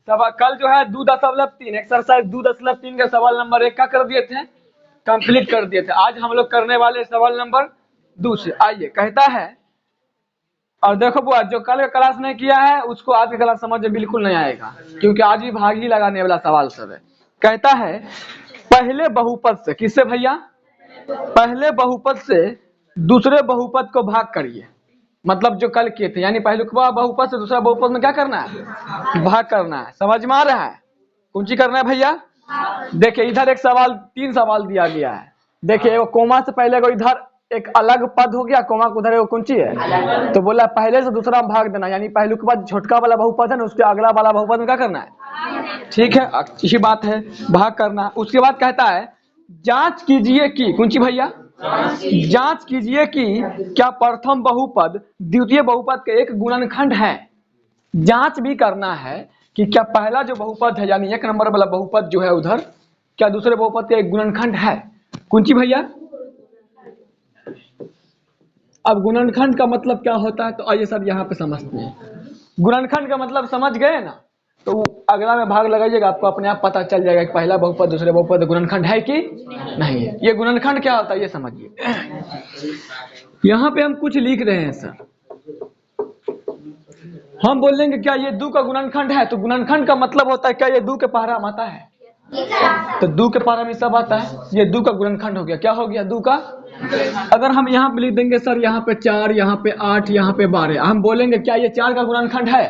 कल जो है 2.3 एक्सरसाइज 2.3 का सवाल नंबर 1 का कर दिए थे, कंप्लीट कर दिए थे। आज हम लोग करने वाले सवाल नंबर 2 से। आइए, कहता है, और देखो बुआ, जो कल का क्लास नहीं किया है उसको आज का क्लास समझ में बिल्कुल नहीं आएगा, क्योंकि आज भी भाग ही लगाने वाला सवाल सब है। कहता है, पहले बहुपद से, किससे भैया? पहले बहुपद से दूसरे बहुपद को भाग करिए। मतलब जो कल किए थे, यानी पहले बहुपद से दूसरा बहुपद में क्या करना है? भाग करना है। समझ में आ रहा है? कौन सी करना है भैया? देखिए, इधर एक सवाल, 3 सवाल दिया गया है। देखिए, वो कोमा से पहले को इधर एक अलग पद हो गया, कोमा को उधर कौन सी है, तो बोला पहले से दूसरा में भाग देना, यानी पहले के बाद छोटका वाला बहुपद है ना, उसके अगला वाला बहुपद में क्या करना है? ठीक है, अच्छी बात है, भाग करना। उसके बाद कहता है, जांच कीजिए कि, कौन सी भैया? जांच कीजिए कि क्या प्रथम बहुपद द्वितीय बहुपद के एक गुणनखंड है। जांच भी करना है कि क्या पहला जो बहुपद है, यानी 1 नंबर वाला बहुपद जो है उधर, क्या दूसरे बहुपद का एक गुणनखंड है। कौन सी भैया? अब गुणनखंड का मतलब क्या होता है, तो आइए सर यहाँ पे समझते हैं। गुणनखंड का मतलब समझ गए ना, तो अगला में भाग लगाइएगा, आपको अपने आप पता चल जाएगा कि पहला बहुपद दूसरे बहुपद गुणनखंड है कि नहीं है। ये गुणनखंड क्या होता है ये समझिए। यहाँ पे हम कुछ लिख रहे हैं सर, हम बोलेंगे क्या ये 2 का गुणनखंड है, तो गुणनखंड का मतलब होता है क्या ये 2 के पहरा में आता है, तो 2 के पहरा में सब आता है, ये 2 का गुणनखंड हो गया। क्या हो गया? 2 का। अगर हम यहाँ पे लिख देंगे सर, यहाँ पे 4, यहाँ पे 8, यहाँ पे 12, हम बोलेंगे क्या ये 4 का गुणनखंड है,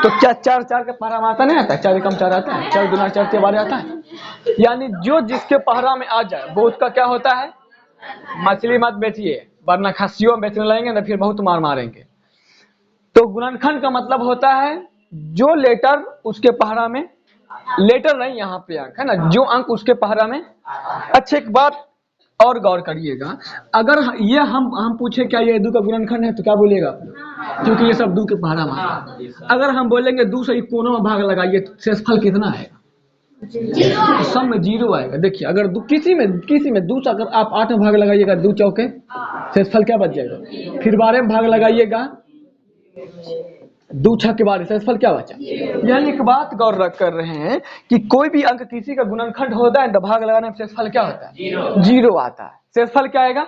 तो क्या 4 के पहरा में आता नहीं आता है? 4 कम 4 आता है, 4 गुना 4 के 12 आता है। यानी जो जिसके पहरा में आ जाए वो उसका क्या होता है? मछली मत बेचिए, वरना खस्सियों में बेचने लगेंगे ना, फिर बहुत मार मारेंगे। तो गुणनखंड का मतलब होता है जो लेटर उसके पहरा में, लेटर नहीं यहाँ पे अंक है ना, जो अंक उसके पहरा में। अच्छा, एक बात और गौर करिएगा, अगर ये हम पूछे क्या ये 2 का गुणनखंड है, तो क्या बोलिएगा आप लोग? क्योंकि ये सब 2 के पहरा में आता है। अगर हम बोलेंगे 2 से कोनों में भाग लगाइए, तो शेषफल कितना आएगा? तो सब में 0 आएगा। देखिए, अगर किसी में 2 से अगर आप 8 में भाग लगाइएगा, 2 चौके, शेषफल क्या बच जाएगा? फिर 12 में भाग लगाइएगा, 2 छक्के 12, शेषफल क्या बचा? यानी एक बात गौर रख कर रहे हैं कि कोई भी अंक किसी का गुणनखंड होता है तो भाग लगाने में शेषफल क्या होता है? 0 आता है। शेषफल क्या आएगा?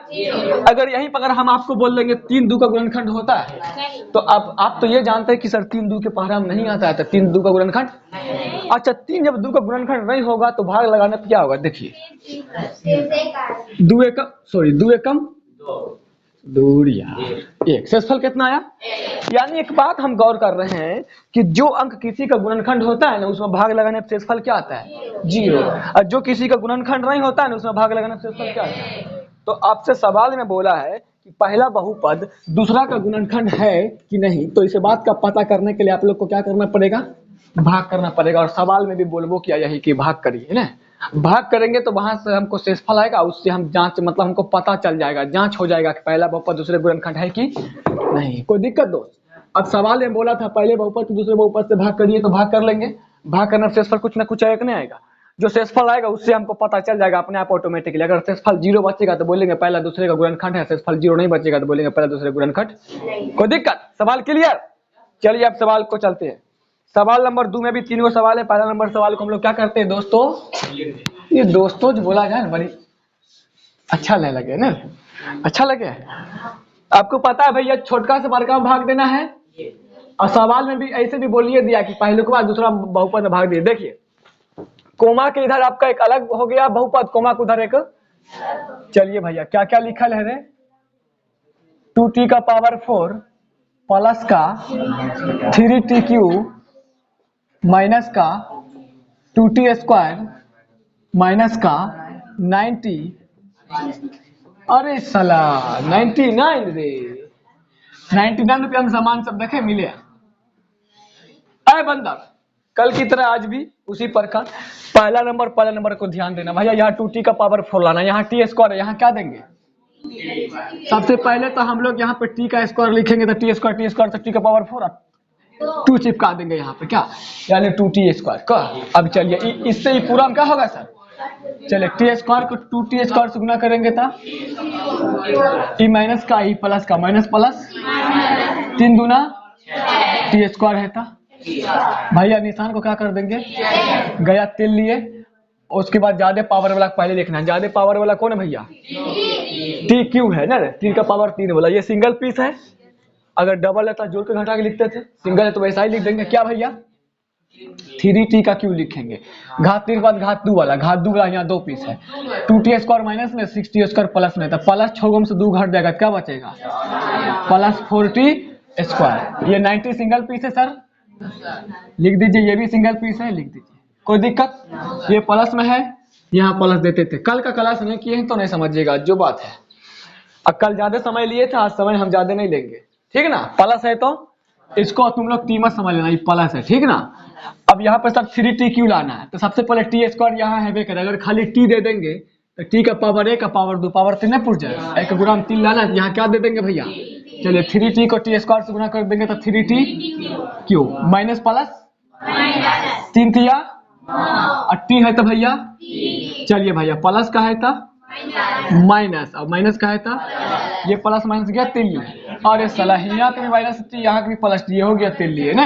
अगर यहीं पर अगर हम आपको बोल देंगे 3 2 का गुणनखंड होता है, तो अब आप तो ये जानते हैं कि सर 3 2 के पहरा में नहीं आता है, तो 3 2 का गुणनखंड। अच्छा, 3 जब 2 का गुणनखंड नहीं होगा तो भाग लगाने पर क्या होगा? देखिए, 2 एकम दूरिया 1, शेषफल कितना आया? यानी एक बात हम गौर कर रहे हैं कि जो अंक किसी का गुणनखंड होता है ना, उसमें भाग लगाने पर शेषफल क्या आता है? 0। और जो किसी का गुणनखंड नहीं होता है ना, उसमें भाग लगाने पर शेषफल क्या आता है? तो आपसे सवाल में बोला है कि पहला बहुपद दूसरा का गुणनखंड है कि नहीं, तो इस बात का पता करने के लिए आप लोग को क्या करना पड़ेगा? भाग करना पड़ेगा। और सवाल में भी बोलबो किया यही कि भाग करिए ना, भाग करेंगे तो वहां से हमको शेषफल आएगा, उससे हम जांच, मतलब हमको पता चल जाएगा, जांच हो जाएगा कि पहला बहुपद दूसरे गुणनखंड है कि नहीं। कोई दिक्कत दोस्त? अब सवाल में बोला था पहले बहुपद को दूसरे बहुपद से भाग करिए, तो भाग कर लेंगे। भाग करने से शेषफल कुछ ना कुछ आएगा, नहीं आएगा? जो शेषफल आएगा उससे हमको पता चल जाएगा अपने आप ऑटोमेटिकली। अगर शेषफल 0 बचेगा तो बोलेंगे पहला दूसरे का गुणनखंड है, शेषफल 0 नहीं बचेगा तो बोलेंगे पहला दूसरे गुणनखंड। कोई दिक्कत? सवाल क्लियर? चलिए अब सवाल को चलते हैं। सवाल नंबर 2 में भी 3 सवाल है। पहला नंबर सवाल को हम लोग क्या करते हैं दोस्तों, ये दोस्तों जो बोला जाए ना, बड़ी अच्छा नहीं लगे ना, अच्छा लगे। आपको पता है भैया छोटका से बड़का में भाग देना है, और सवाल में भी ऐसे भी बोलिए दिया कि पहले के बाद दूसरा बहुपद में भाग दिए। देखिए, कोमा के इधर आपका एक अलग हो गया बहुपद, कोमा को उधर एक। चलिए भैया, क्या क्या लिखल है रे? 2t का पावर 4 प्लस का 3t क्यूब माइनस का 2t स्क्वायर माइनस का 90। अरे साला 99 रे, 99 रुपया में सामान सब देखे मिले। अरे बंदर, कल की तरह आज भी उसी प्रकार पहला नंबर को ध्यान देना भैया। यहाँ 2t का पावर 4 लाना, यहाँ t स्क्वायर है, यहाँ क्या देंगे? सबसे पहले तो हम लोग यहाँ पे t का स्क्वायर लिखेंगे, तो t स्क्वायर तो t का पावर 4 2 चिपका देंगे यहाँ पे, क्या यानी 2t स्क्वायर का। अब चलिए इससे ही पूरा क्या होगा सर? चलिए t स्क्वायर को 2t स्क्वायर से गुना करेंगे था e माइनस का e प्लस का माइनस प्लस 3 दूना t स्क्वायर है था, भैया निशान को क्या कर देंगे, गया तिल लिए, उसके बाद ज्यादा पावर वाला पहले लिखना है। ज्यादा पावर वाला कौन है भैया, टी क्यू है ना, 3 का पावर 3 वाला। ये सिंगल पीस है, अगर डबल है तो जोड़ के घटा के लिखते थे, सिंगल है तो वैसा ही लिख देंगे। क्या भैया, 3t का क्यू लिखेंगे। घात 3 के बाद घात 2 वाला, घात 2 वाला यहाँ 2 पीस है। 2t² माइनस में 6t² प्लस में, तो प्लस 6 से 2 घट जाएगा, क्या बचेगा, प्लस 4t²। ये 90 सिंगल पीस है सर, लिख दीजिए। ये भी सिंगल पीस है, लिख दीजिए, कोई दिक्कत। ये प्लस में है, यहाँ प्लस देते थे। कल का क्लास नहीं किए हैं तो नहीं समझिएगा जो बात है। अब कल ज्यादा समय लिए थे, आज समय हम ज्यादा नहीं लेंगे, ठीक ना। प्लस है तो इसको तुम लोग टी मत समझ लेना, ये प्लस है, ठीक ना। अब यहाँ पर सब 3t लाना है, तो सबसे पहले t² यहाँ है करे। अगर खाली t दे देंगे तो t का पावर 1 का पावर 2 पावर 3 नहीं पुर जाएगा। 1 गुना 3 लाना है, यहाँ क्या दे देंगे भैया, चलिए 3t को t² से गुना कर देंगे तो 3t³ माइनस प्लस 3 थिया और t है तो भैया, चलिए भैया प्लस का है था माइनस, और माइनस का है था, ये प्लस माइनस गया तिल। और ये सलाहिया तो माइनस टी, यहाँ भी प्लस टी हो गया तिल लिए ना।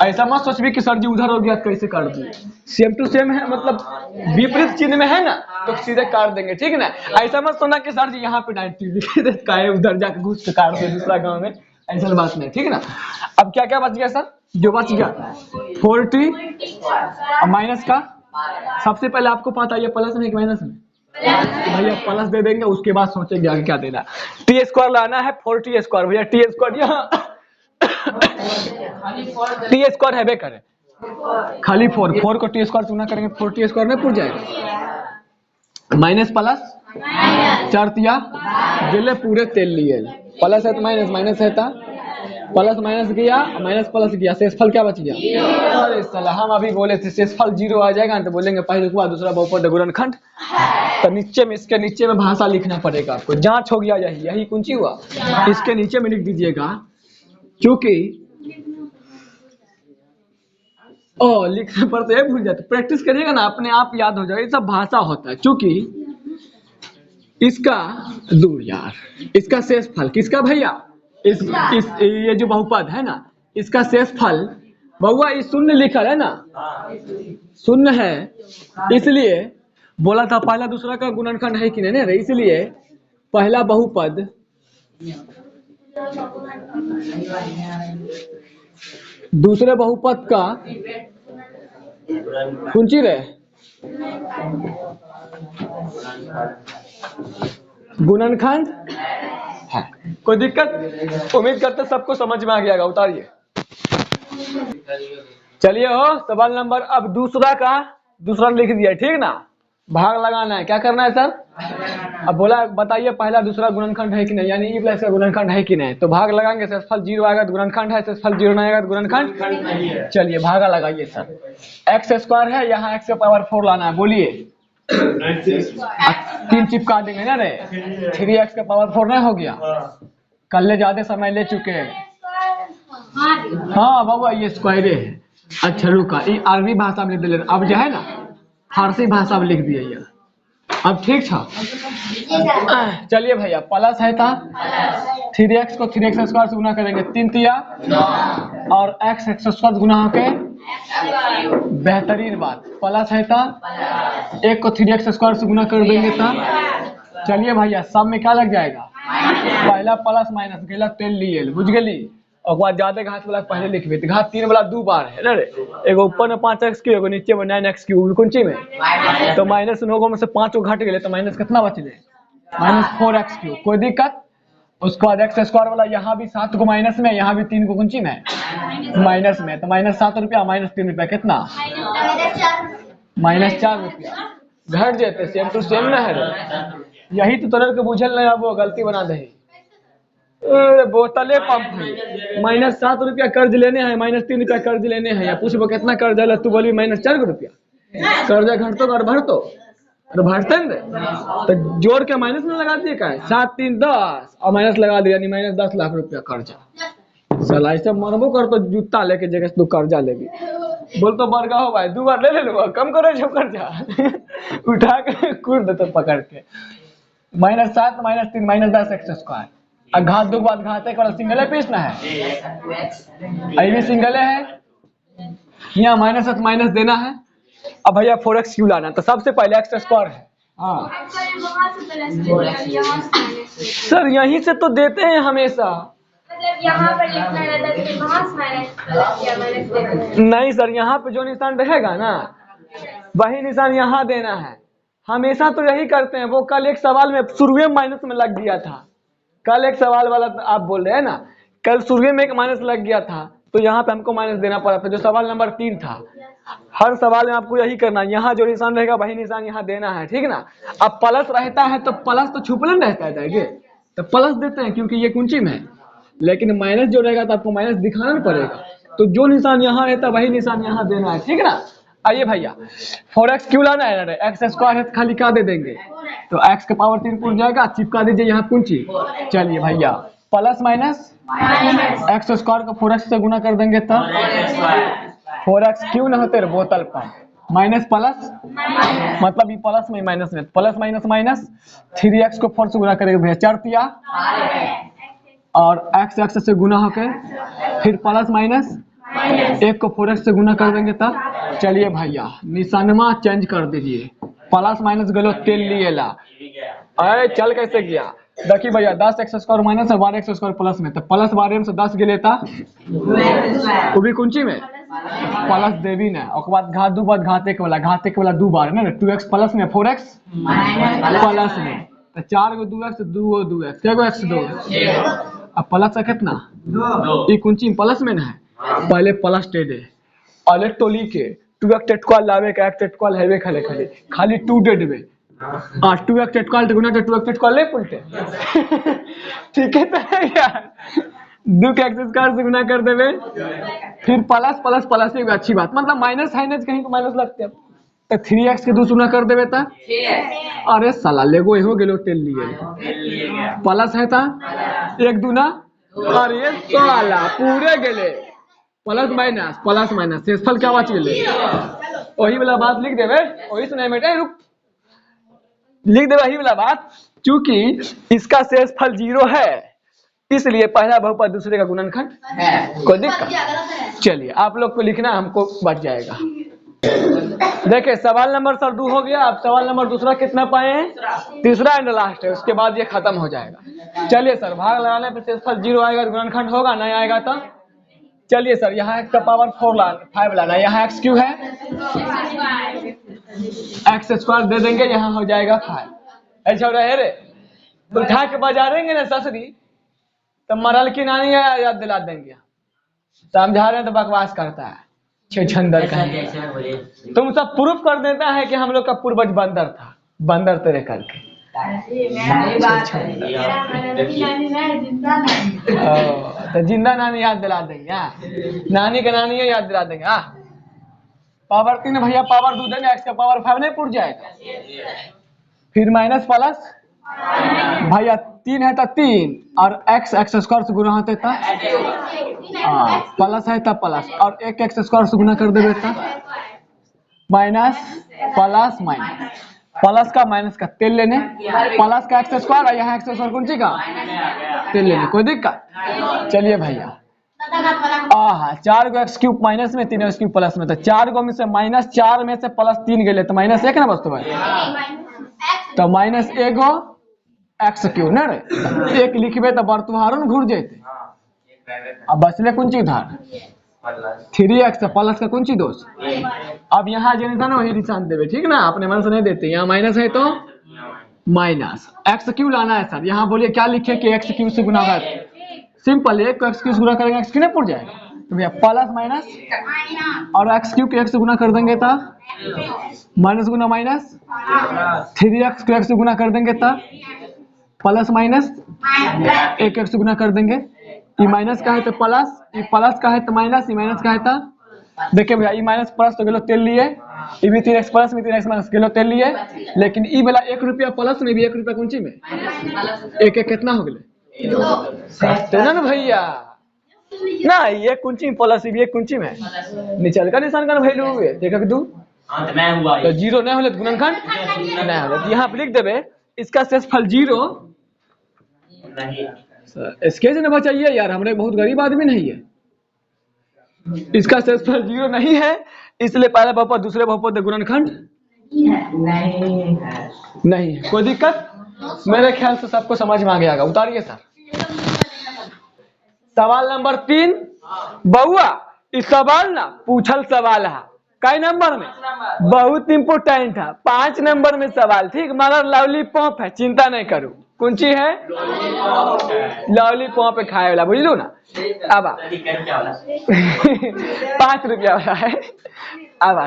ऐसा मत सोच भी कि सर जी उधर हो गया कैसे काट दिए, सेम टू सेम है, मतलब विपरीत चिन्ह में है ना तो सीधे काट देंगे, ठीक ना। ऐसा मत सोचना कि सर जी यहाँ पे 90 लिखे थे, काहे उधर जाके घुस के काट दे दूसरा गाँव में, ऐसा बात नहीं, ठीक ना। अब क्या क्या बच गया सर, जो बच गया 4t माइनस का, सबसे पहले आपको पता है ये प्लस में माइनस में, भैया प्लस दे देंगे, उसके बाद सोचेंगे आगे क्या देना। t² लाना है 4t², भैया t² यहाँ t² है बे करे, खाली 4 को t² गुना करेंगे 4t² में पूछ जाएगा। माइनस प्लस 4 तिया गिले पूरे तेल लिए, प्लस है तो माइनस, माइनस है था प्लस, माइनस गया माइनस प्लस गया, शेषफल क्या बच गया। अरे साला हम अभी बोले थे शेषफल 0 आ जाएगा, तो बोलेंगे पहले हुआ दूसरा बहुपद गुणनखंड, तो नीचे में इसके नीचे में भाषा लिखना पड़ेगा आपको, जांच हो गया यही कुंची हुआ, इसके नीचे में लिख दीजिएगा। क्योंकि लिखने पर तो ये भूल जाते, प्रैक्टिस करिएगा ना अपने आप याद हो जाएगा, ये सब भाषा होता है। क्योंकि इसका दूर यार, इसका शेषफल किसका भैया, इस ये जो बहुपद है ना, इसका शेषफल बहुआ इस शून्य लिखा है ना, शून्य है, इसलिए बोला था पहला दूसरा का गुणनखंड है कि नहीं, इसलिए पहला बहुपद दूसरे बहुपद का कुंची रहे गुणनखंड है। कोई दिक्कत, उम्मीद करते सबको समझ में आ गया, उतारिए। चलिए हो सवाल नंबर, अब दूसरा लिख दिया, ठीक ना। भाग लगाना है, क्या करना है सर, अब बोला बताइए पहला दूसरा गुणनखंड है कि नहीं, यानी ई प्लस का गुणनखंड है कि नहीं, तो भाग लगाएंगे, शेषफल 0 आएगा तो गुणनखंड है, शेषफल 0 नहीं आएगा तो गुणनखंड। चलिए भागा लगाइए सर, x² है, यहाँ x का पावर 4 लाना है, बोलिए 3 चिपका देंगे ना रे, 3x का पावर 4 नहीं हो गया, कल ज्यादा समय ले चुके हैं। हाँ बाबा ये स्क्वायरे है, अच्छा रुका, ये अरबी भाषा में लिख दिले, अब जो है ना फारसी भाषा में लिख दिया ये, अब ठीक था। चलिए भैया प्लस है था, 3x को 3x² से गुना करेंगे 3 तिया, और x² गुना होके बेहतरीन बात प्लस है था, 1 को 3x² से गुना कर देंगे था। चलिए भैया सब में क्या लग जाएगा, पहला प्लस माइनस गेला तेल लिए, बुझ गली, और बाद ज्यादा घात वाला पहले लिखबे, तो घात 3 वाला 2 बार है ना रे, एगो ऊपर में 5x3 एगो नीचे में 9x3 कुंची में, तो माइनस 9 में से 5 को घट गए तो माइनस कितना बचले, -4x3। कोई दिक्कत, उसके बाद x² वाला यहाँ भी 7 को माइनस में, यहाँ भी 3 को कुंची में माइनस में, तो -7 रुपया -3 रुपया कितना, -4 रुपया घट जाते, सेम टू सेम ना है। यही तो तरह के बुझल नहीं, अब वो गलती बना दे, बोतले पंप है, -7 रुपया कर्ज लेने हैं, -3 रुपया कर्ज लेने हैं, या पूछबो कितना कर्ज है, तू बोली -4 रुपया, कर्जा घटतो और भरतो और भरते न, तो जोड़ के माइनस में लगा दिए का 7 3 10 और माइनस लगा दिया, यानी -10 लाख रुपया कर्जा। साला ऐसे मरबो कर तो जूता लेके जगह तू कर्जा लेगी, बोल तो बरगा हो भाई 2 बार ले लो, कम करो जो कर्जा उठा के कूद दे तो पकड़ के, -7 -3 -10 x², घात 2 के बाद घात 1 वाला सिंगल है पीस ना है, ये भी सिंगल है, यहाँ माइनस है तो माइनस देना है। अब भैया 4x क्यों लाना, तो सबसे पहले एक्स स्क्वायर है। हाँ सर यहीं से तो देते हैं हमेशा, यहाँ पर लिखना रहता है तो वहाँ से माइनस नहीं सर, यहाँ पे जो निशान रहेगा ना वही निशान यहाँ देना है, हमेशा तो यही करते हैं। वो कल एक सवाल में शुरू में माइनस में लग गया था, कल एक सवाल वाला आप बोल रहे हैं ना, कल शुरू में एक माइनस लग गया था तो यहाँ पे हमको माइनस देना पड़ा था, जो सवाल नंबर 3 था। हर सवाल में आपको यही करना है, यहाँ जो निशान रहेगा वही निशान यहाँ देना है, ठीक ना। अब प्लस रहता है तो प्लस तो छुपलन रहता है जाएंगे तो प्लस देते हैं क्योंकि ये कुंची में है, लेकिन माइनस जो रहेगा तो आपको माइनस दिखाना पड़ेगा, तो जो निशान यहाँ रहता है वही निशान यहाँ देना है, ठीक ना। आइए भैया 4x क्यों लाना है, एक्स स्क्वायर है तो खाली क्या दे देंगे, तो x के पावर 3 पूछ जाएगा, चिपका दीजिए यहाँ कुंची। चलिए भैया प्लस माइनस एक्स स्क्वायर को 4x से गुना कर देंगे तब 4x क्यों ना होते बोतल पर, माइनस प्लस मतलब ये प्लस में माइनस में, प्लस माइनस माइनस 3x को 4 से गुना करेंगे भैया 4 तिया, और x एक्स से गुना होकर फिर प्लस माइनस एक को 4x से गुना कर देंगे तब। चलिए भैया निशानमा चेंज कर दीजिए, प्लस माइनस गलो तेल लिए ला, अरे चल कैसे गया, देखिए भैया 10x स्क्वायर माइनस है 12x स्क्वायर प्लस में, तो प्लस 12 में से 10 गए था वो भी कुंची में प्लस देवी ना, और बाद घात दो बाद घाते के वाला 2 बार ना, 2x प्लस में 4x प्लस में, तो 4 को 2x 2x 6 को x 2, अब प्लस है कितना ये कुंची प्लस में ना है, पहले प्लस दे पहले टोली के 2x टेटक्वाल लावे का 1 टेटक्वाल हैवे खाली 2 दे देबे, 2x टेटक्वाल गुना तो 2x टेटक्वाल ले पुलटे ठीक है तो यार 2 के एक्स स्क्वायर से गुना कर देबे, फिर प्लस प्लस प्लस एक अच्छी बात, मतलब माइनस है ना कहीं तो माइनस लगते हैं, तो 3x के 2 गुना कर देबे ता, अरे साला लेगो हो गेलो टेल लिए प्लस है ता 1 दूना, अरे साला पूरे गेले प्लस माइनस शेषफल क्या बच गेले, वही वाला बात लिख देवे, वही सुनाई बेटा रुक लिख देवे वही वाला बात, क्योंकि इसका शेषफल 0 है इसलिए पहला बहुपद दूसरे का गुणनखंड है, कोई दिक्कत। चलिए आप लोग को लिखना हमको बच जाएगा। देखिए सवाल नंबर सर 2 हो गया, अब सवाल नंबर दूसरा कितना पाए हैं, तीसरा एंड लास्ट है, उसके बाद ये खत्म हो जाएगा। चलिए सर भाग लगाने पर शेषफल 0 आएगा, गुणनखंड होगा, नहीं आएगा तो चलिए सर यहाँ x का पावर 5 लाना, यहाँ x क्यों है एक्स स्क्वायर दे देंगे, यहाँ हो जाएगा 5। ऐसा रहे रे तो उठा के बाजारेंगे ना ससरी तो मरल की नानी है याद दिला देंगे, समझा रहे तो बकवास करता है छंदर का, तुम सब प्रूफ कर देता है कि हम लोग का पूर्वज बंदर था, बंदर तेरे करके तो जिंदा नानी याद दिला देंगे, नानी का नानी याद दिला देंगे। पावर 3 भैया पावर 2 देंगे, एक्स का पावर 5 नहीं पुट जाएगा, फिर माइनस प्लस भैया 3 है तो 3 और एक्स स्क्वायर से गुना होते था प्लस है तब प्लस, और एक एक्स स्क्वायर से गुना कर देवे था माइनस प्लस माइनस, प्लस का माइनस का तेल लेने, प्लस का एक्स स्क्वायर और यहाँ एक्स स्क्वायर कौन सी का तेल लेने, कोई दिक्कत। चलिए भैया 4 को एक्स क्यूब माइनस में 3 एक्स क्यूब प्लस में, तो 4 को में से माइनस 4 में से प्लस 3 गए तो माइनस 1 ना बचते भाई, तो माइनस 1 एक्स क्यूब ना रे, एक लिखबे तो बर्तुहारो घूर जेते, अब बचले कौन चीज उधार 3x प्लस का कौन सी दोष, अब यहाँ जो निशान है वही निशान देवे, ठीक ना, अपने मन से नहीं देते, यहाँ माइनस है तो माइनस एक्स क्यू लाना है सर, यहाँ बोलिए क्या लिखे कि एक्स क्यू से गुना कर, सिंपल है, एक्स क्यू से गुना करेंगे एक्स क्यू नहीं पुट जाएगा, तो भैया प्लस माइनस और एक्स क्यू के एक्स से गुना कर देंगे था माइनस गुना माइनस, 3x को एक्स से गुना कर देंगे था प्लस माइनस, एक एक्स से गुना कर देंगे, ये माइनस का है तो प्लस, ये प्लस का है तो माइनस, ये माइनस का है तो देखिए भैया ये माइनस प्लस तो गेलो तेल लिए, ये भी 3x प्लस में 3x माइनस गेलो तेल लिए, लेकिन ई वाला 1 रुपया प्लस में भी 1 रुपया कुंची में एक एक कितना हो गए तो ना भैया ना, ये कुंची प्लस ये कुंची में निचल का निशान का वैल्यू हुए देखा दू तो 0 नहीं होले गुणनखंड नहीं होले, यहाँ पे लिख देवे इसका शेषफल 0 इसके से ना बचाइए यार, हमरे बहुत गरीब आदमी नहीं है, इसका शेषफल 0 नहीं है, इसलिए पहला बहुपद दूसरे बहुपद का गुणनखंड नहीं है। कोई दिक्कत? मेरे ख्याल से सबको समझ में आ गया होगा। उतारिए सर। सवाल नंबर 3। बउआ इस सवाल ना पूछल सवाल है कई नंबर में, बहुत इंपोर्टेंट है, 5 नंबर में सवाल, ठीक, मगर लॉलीपॉप है, चिंता नहीं करूँ। कौन ची है? लॉलीपॉप खाए वाला, बुझलू ना। अब 5 रुपया वाला है। अब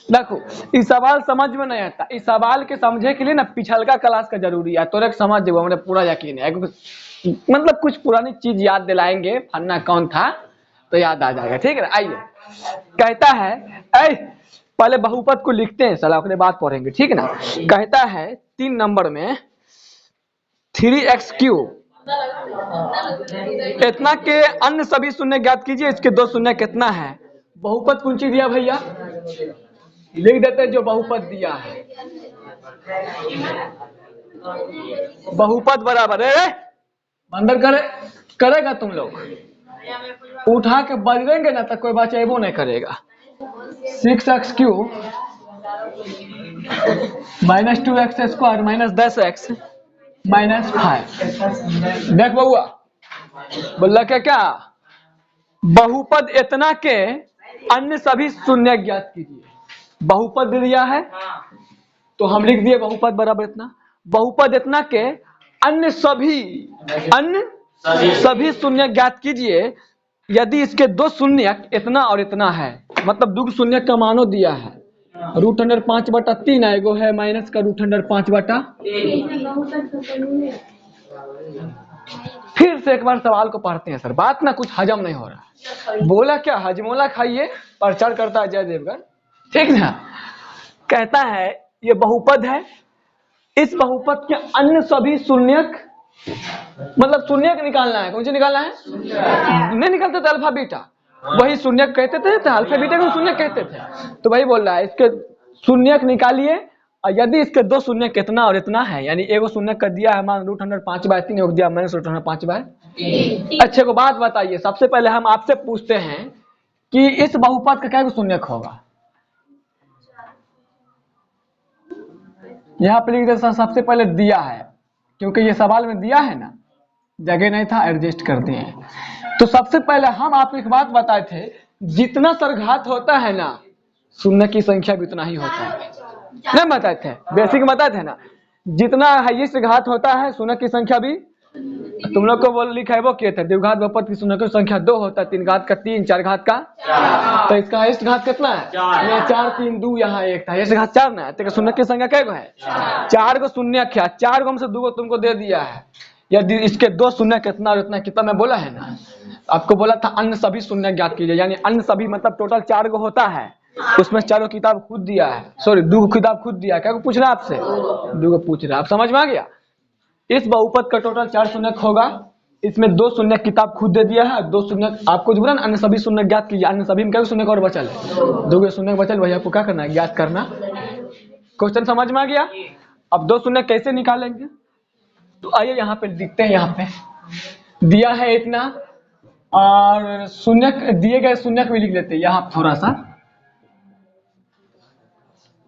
देखो, इस सवाल समझ में नहीं आता, इस सवाल के समझे के लिए ना पिछलका क्लास का जरूरी है, तो समझ जाओ, हमें पूरा यकीन है। मतलब कुछ पुरानी चीज याद दिलाएंगे, फन्ना कौन था तो याद आ जाएगा, ठीक है ना। आइए, कहता है, पहले बहुपद को लिखते हैं, सलाह अपने बात पढ़ेंगे, ठीक है ना। कहता है 3 नंबर में 3x³ इतना के अन्य सभी शून्य ज्ञात कीजिए, इसके 2 शून्य कितना है। बहुपद कुंची दिया भैया, लिख देते जो बहुपद दिया है। बहुपद बराबर है, अंदर करेगा तुम लोग, उठा के बजरेंगे ना तो कोई बचेबो नहीं करेगा। 6x³ -2x² -10x -5। देख बउआ, बोला क्या, बहुपद इतना के अन्य सभी शून्य ज्ञात कीजिए। बहुपद दिया है तो हम लिख दिए बहुपद बराबर इतना। बहुपद इतना के अन्य सभी शून्य ज्ञात कीजिए यदि इसके 2 शून्य इतना और इतना है, मतलब 2 शून्य का मानो दिया है, √5/3 है, एगो है माइनस का √5/3। फिर से एक बार सवाल को पढ़ते हैं सर, बात ना कुछ हजम नहीं हो रहा। बोला क्या, हजमोला खाइए, प्रचार करता है जय देवगन, ठीक ना। कहता है ये बहुपद है, इस बहुपद के अन्य सभी शून्यक, मतलब शून्यक निकालना है। कौन सी निकालना है? नहीं निकालते थे अल्फा बीटा, वही शून्यक कहते थे, तो अल्फा बीटा को शून्यक कहते थे। तो वही बोल रहा है इसके शून्यक निकालिए, और यदि इसके 2 शून्य कितना और इतना है, यानी एगो शून्य कर दिया है मान √5/3, एगो दिया मैंने √5/3। अच्छे को बात बताइए, सबसे पहले हम आपसे पूछते हैं कि इस बहुपद का क्या शून्यक होगा। यहाँ पे लिख दे, सबसे पहले दिया है, क्योंकि ये सवाल में दिया है ना, जगह नहीं था, एडजस्ट कर दिए हैं। तो सबसे पहले हम आपको एक बात बताए थे, जितना सरघात होता है ना, शून्य की संख्या भी उतना ही होता है। नहीं बताए थे, बेसिक बताए थे ना, जितना हाईएस्ट घात होता है शून्य की संख्या भी, तुम लोग को वो लिखा है वो किए थे, द्विघात बहुपद की शून्य की संख्या 2 होता है, 3 घात का 3, 4 घात का 4। तो इसका हाईएस्ट घात कितना है? 4, 3, 2, यहाँ 1 था, हाईएस्ट घात 4 ना है, तो शून्य की संख्या क्या है? 4 को शून्य क्या, 4 को हमसे 2 को तुमको दे दिया है। यदि इसके 2 शून्य कितना और इतना कितना मैं बोला है ना, आपको बोला था अन्य सभी शून्य ज्ञात कीजिए, यानी अन्य सभी मतलब टोटल 4 को होता है, उसमें 4 किताब खुद दिया है, सॉरी 2 किताब खुद दिया है। क्या को पूछ रहा है आपसे? 2 को पूछ रहा है, आप समझ में आ गया। इस बहुपद का टोटल 4 शून्य होगा, इसमें 2 शून्य किताब खुद दे दिया है, 2 शून्य आपको बोला ना अन्य सभी शून्य ज्ञात कीजिए, अन्य सभी में क्या शून्य और बचल है? 2 शून्य बचल, वही आपको क्या करना है, ज्ञात करना। क्वेश्चन समझ में आ गया। अब 2 शून्य कैसे निकालेंगे, तो आइए यहाँ पे लिखते हैं, यहाँ पे दिया है इतना, और शून्य दिए गए शून्य भी लिख लेते हैं यहाँ थोड़ा सा।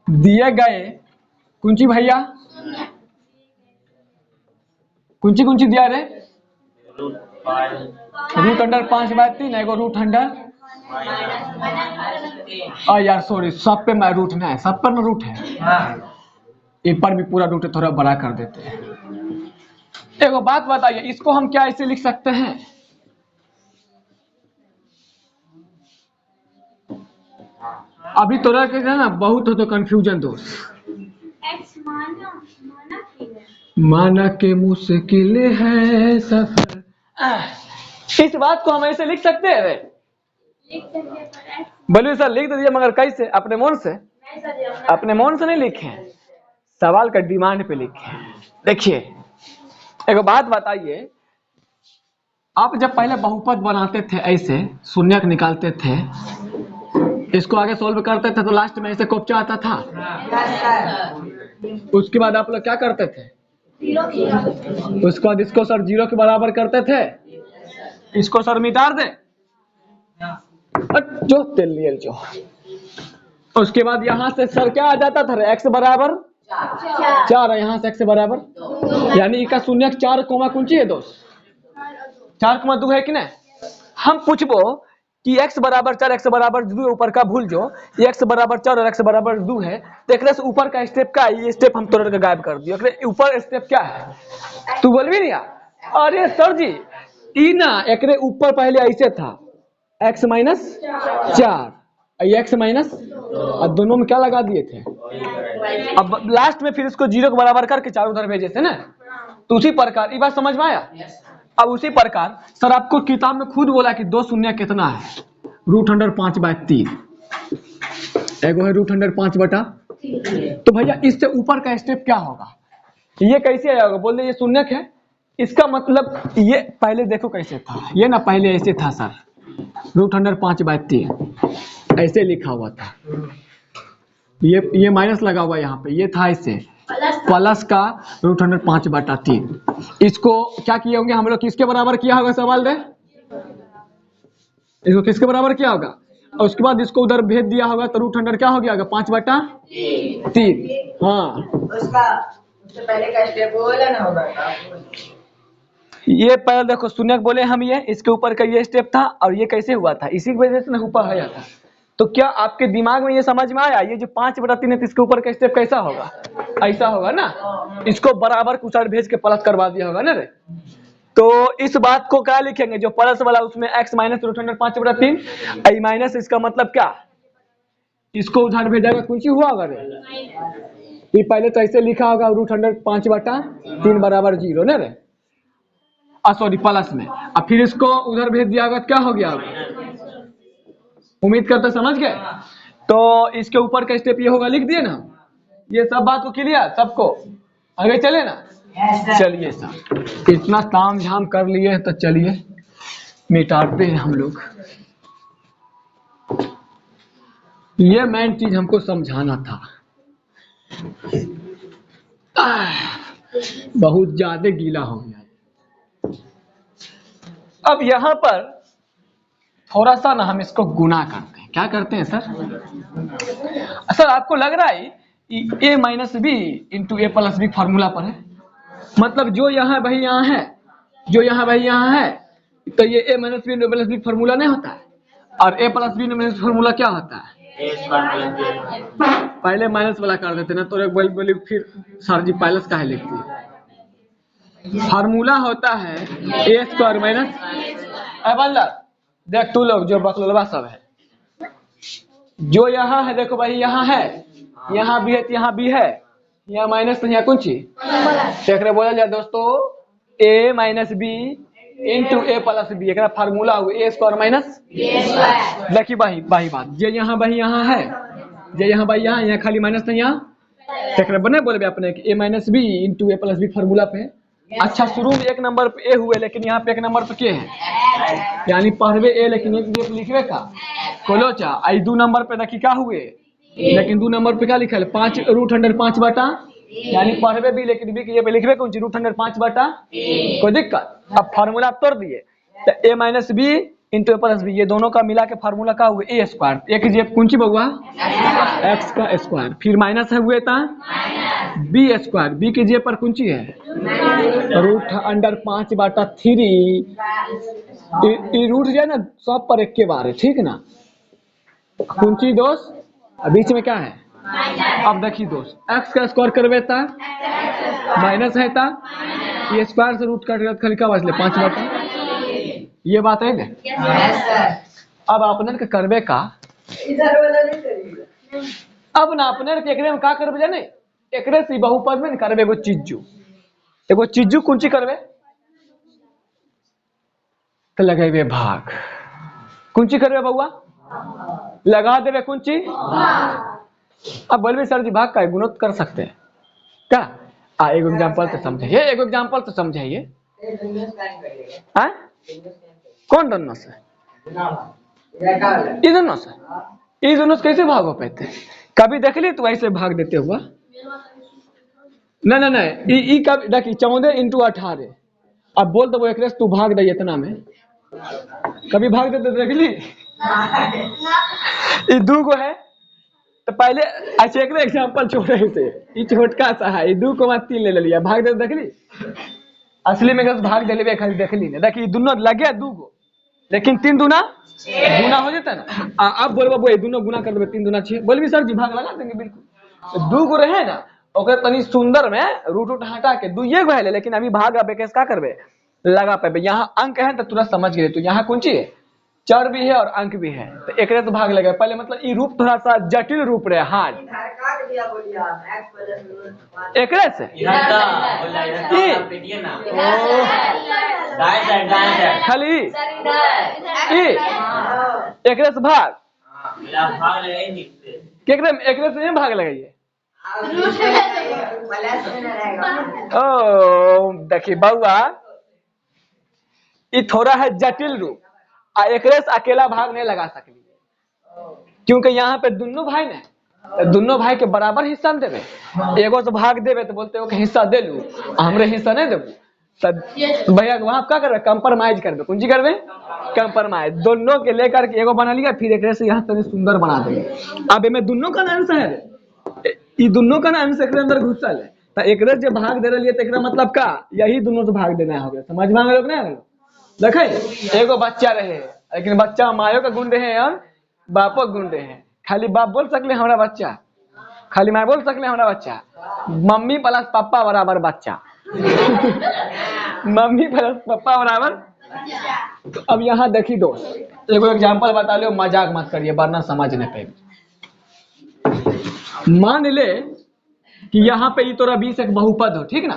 दिए गए कुंची भैया, कुंची दिया रे, √5/3, एगो √, यार सॉरी, सब पे मैं रूट ना है, सब पर ना रूट है, एक पर भी पूरा रूट थोड़ा बड़ा कर देते हैं। एगो बात बताइए, इसको हम क्या ऐसे लिख सकते हैं? अभी तो रह गया ना, बहुत हो तो कंफ्यूजन दोस्त। माना के मुश्किल है सफर, इस बात को हम ऐसे लिख सकते हैं? बोलिए सर लिख दीजिए, मगर कैसे? अपने मन से? अपने मन से नहीं लिखे, सवाल का डिमांड पे लिखे। देखिए एक बात बताइए, आप जब पहले बहुपद बनाते थे ऐसे शून्य निकालते थे, इसको आगे सोल्व करते थे तो लास्ट में ऐसे कोपचा आता था, उसके बाद आप लोग क्या करते थे? उसके बाद इसको सर 0 के बराबर करते थे, इसको सर मिटा दे, जो तेल लियल जो। उसके बाद यहाँ से सर क्या आ जाता था, x बराबर 4 है, यहाँ से x बराबर, यानी इसका शून्य 4 कोमा कुंची है दोस्त, 4,2 है कि नहीं। हम पूछबो कि x बराबर 4 x बराबर 2 ऊपर का भूल जो, x बराबर 4 और x बराबर 2 है, तो एक से ऊपर का स्टेप क्या है, ये स्टेप हम तोड़ के गायब कर दियो। ऊपर स्टेप क्या है, तू बोल भी नहीं यार। अरे सर जी ई ना एकरे ऊपर पहले ऐसे था x माइनस 4 x माइनस, और दोनों में क्या लगा दिए थे, अब लास्ट में फिर इसको 0 के बराबर करके 4 उधर भेजे थे ना। तो उसी प्रकार ये बात समझ में आया। अब उसी प्रकार सर आपको किताब में खुद बोला कि 2 शून्य कितना है, √5/3, एगो है √5/। तो भैया इससे ऊपर का स्टेप क्या होगा, ये कैसे आएगा, बोल दे ये शून्यक है, इसका मतलब ये पहले देखो कैसे था, ये ना पहले ऐसे था सर, √5/3 ऐसे लिखा हुआ था, ये माइनस लगा हुआ यहाँ पे, ये था ऐसे प्लस का √5/3। इसको क्या किए होंगे हम लोग, किसके बराबर किया होगा सवाल दे, इसको किसके बराबर किया होगा, और उसके बाद इसको उधर भेज दिया होगा तो √100 क्या हो गया होगा 5/3। हाँ उससे पहले का स्टेप बोला ना होगा, ये पहले देखो शून्य बोले हम, ये इसके ऊपर का ये स्टेप था, और ये कैसे हुआ था, इसी की वजह से ना ऊपर आया था। तो क्या आपके दिमाग में ये समझ में आया, ये जो 5/3 है इसके ऊपर का स्टेप कैसा होगा, ऐसा होगा ना, इसको बराबर कुछ और भेज के प्लस करवा दिया होगा ना रे। तो इस बात को क्या लिखेंगे, जो प्लस वाला उसमें x माइनस √5/3, आई माइनस, इसका मतलब क्या, इसको उधर भेजाएगा कुछ हुआ होगा रे, ये पहले तो ऐसे लिखा होगा √5/3 बराबर 0 ना रे, सॉरी प्लस में, अब फिर इसको उधर भेज दिया होगा, क्या हो गया होगा, उम्मीद करते समझ गए। तो इसके ऊपर का स्टेप ये होगा, लिख दिए ना, ये सब बात को क्लियर सबको, आगे चले ना। चलिए सर इतना ताम झाम कर लिए तो चलिए मिटाते हैं हम लोग, ये मेन चीज हमको समझाना था, बहुत ज्यादा गीला हो गया। अब यहाँ पर थोड़ा सा ना हम इसको गुना करते हैं, क्या करते हैं सर, सर आपको लग रहा है a minus B into A plus B formula पर है, मतलब जो यहाँ भाई यहाँ है, जो यहाँ भाई यहाँ है, तो ये a minus B into plus B formula नहीं होता है, और a plus B minus formula क्या होता है, पहले माइनस वाला कर देते ना, तो बोली फिर सर जी प्लस का है लिखती है, फार्मूला होता है a² माइनस, देख तू लोग जो बकलोलवा सब है, जो यहाँ है देखो भाई यहाँ है, यहाँ भी है तो यहाँ भी है, यहाँ माइनस तो यहाँ कौन चीज देख रहे, बोला जाए दोस्तों a minus B into A plus B, एक फार्मूला हुआ a² माइनस, देखिए भाई बात, जो यहाँ भाई यहाँ है, जो यहाँ भाई यहाँ खाली माइनस नहीं, यहाँ देख रहे बने बोले अपने a minus B into A plus B formula पे। अच्छा शुरू में 1 नंबर पे ए हुए, लेकिन यहाँ पे 1 नंबर पे के है, यानी पढ़वे ए लेकिन एक लिखवे का कोलोचा, आई 2 नंबर पे देखिए क्या हुए, लेकिन 2 नंबर पे क्या लिखा है 5√5/, यानी पढ़वे भी लेकिन बी के पे लिखवे कौन √5/, कोई दिक्कत। अब फार्मूला तोड़ दिए, तो a minus B into A plus B, ये दोनों का मिला के फार्मूला का हुआ a², एक जेब कुंची बउआ x का स्क्वायर, फिर माइनस है हुए था b², बी की जेब पर कुंची है √5/3, रूट जो है ना सब पर एक के बार है, ठीक ना, कुंची दोस्त बीच में क्या है, अब देखिए दोस्त x का स्क्वायर करवेता माइनस है था, ये स्क्वायर से रूट काट खाली का बचले 5/, ये बात है ना। अब अपने के करवे का, अब ना अपने के एकरे में का करवे जाने, एकरे से बहुपद में करवे एगो चीजू कुंची करवे, तो लगेबे भाग, कुंची करवे बउआ लगा देवे कुंची, अब बोलबे सर जी भाग का गुणोत्तर कर सकते हैं क्या, एगो एग्जांपल तो समझाइए, एगो एग्जांपल तो समझाइए, कौन दोनों से, ये दोनों से कैसे भाग हो पाते, कभी देख ली तू ऐसे भाग देते हुआ, नहीं कभी देखिए 14 इंटू 18, अब बोल दो एक तू भाग दे इतना में, कभी भाग देते देख ली, ये दू गो है तो पहले अच्छा एक एग्जांपल छोड़े थे ये छोटका सा है ये 2,3 ले लिया भाग दे देख ली असली में अगर भाग दे ले खाली देख ली ना देखिए दोनों लगे 2 गो लेकिन 3 दूना गुना हो जाता है ना अब बोल बाबू ये दोनों गुना कर देबे 3 दूना 6 बोल भी सर जी भाग लगा देंगे बिल्कुल तो 2 गो रहे ना ओकर तनी सुंदर में रूट हटा के 2 ये गो है लेकिन अभी भाग अब कैसे का करबे लगा पे यहाँ अंक है तो तुरंत समझ गए तो यहाँ कौन ची है चर भी है और अंक भी है तो एक तो भाग लगे पहले मतलब ये रूप थोड़ा सा जटिल रूप रहे हार्ड एक से खाली एक से भाग एक से नहीं भाग लगाइए ओ देखिए बउआ ये थोड़ा है जटिल रूप एक अकेला भाग नहीं लगा सकली क्योंकि यहाँ पे दोनों भाई ने दोनों भाई के बराबर हिस्सा में देवे एगो से भाग देवे तो बोलते हो कि हिस्सा दे लू हमरे हिस्सा नहीं देबू भैया वहां क्या करबे कंप्रोमाइज करबे कौन चीज करबे कंप्रोमाइज दोनों के लेकर के एगो बना लिया फिर एक से यहाँ तनी सुंदर बना देंगे अब इनमें दोनों का नाम है ये दोनों का नाम से अंदर घुसल है तो एक जो भाग दे रही है तो मतलब का यही दोनों से भाग देना हो गया समझ में आ गया नहीं देखे एगो बच्चा रहे लेकिन बच्चा मायो का गुण रहे और बापो गुण रहे खाली बाप बोल सकले हमारा बच्चा खाली माँ बोल सकले हमारा बच्चा मम्मी प्लस पापा बराबर बच्चा मम्मी प्लस पापा बराबर तो अब यहाँ देखी दोस्त एगो एग्जांपल बता लो मजाक मत करिए वरना समझ नहीं पाएगी मान ले कि यहाँ पे ये तोरा 20 एक बहुपद हो ठीक ना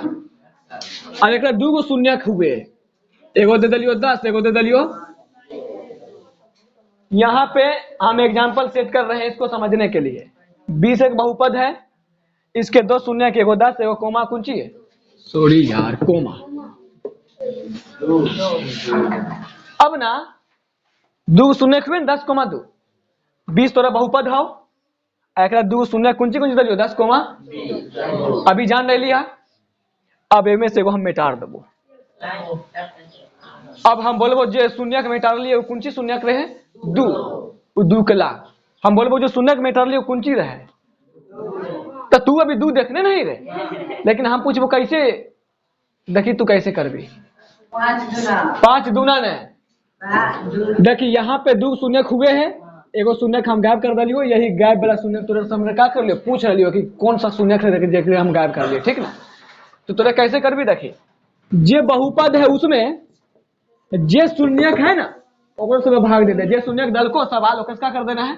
और एक 2 गो शून्यक हुए एगो दे दिलियो 10 एगो दे दिलियो यहाँ पे हम एग्जांपल सेट कर रहे हैं इसको समझने के लिए 20 एक बहुपद है इसके 2 शून्यक एगो 10 एगो कोमा कुंची है सॉरी यार कोमा अब ना 2 शून्यक हुए 10 कोमा 2 20 तोरा बहुपद हो एक 2 शून्यक कुंची कुंची दिलियो 10 कोमा अभी जान रह लिया अब एमे से एगो हम मिटार देबो अब हम बोलबो जो शून्यक मिटार लिए वो कुंची शून्यक रहे 2 के लाख हम बोलबो जो शून्यक मिटार लिए वो कुंची रहे तो तू अभी 2 देखने नहीं रहे लेकिन हम पूछबो कैसे देखी तू कैसे करबी 5 दूना ने देखी यहाँ पे 2 शून्यक हुए हैं एगो शून्यक हम गायब कर दिलियो यही गायब वाला शून्यक तोरे सामने का कर लियो पूछ लियो कि कौन सा शून्यक है देख हम गायब कर लिए ठीक ना तो तोरे कैसे करबी देखी जे बहुपद है उसमें जे शून्यक है ना ओकर से भाग दे दे जे शून्यक दल को सवाल ओकर का कर देना है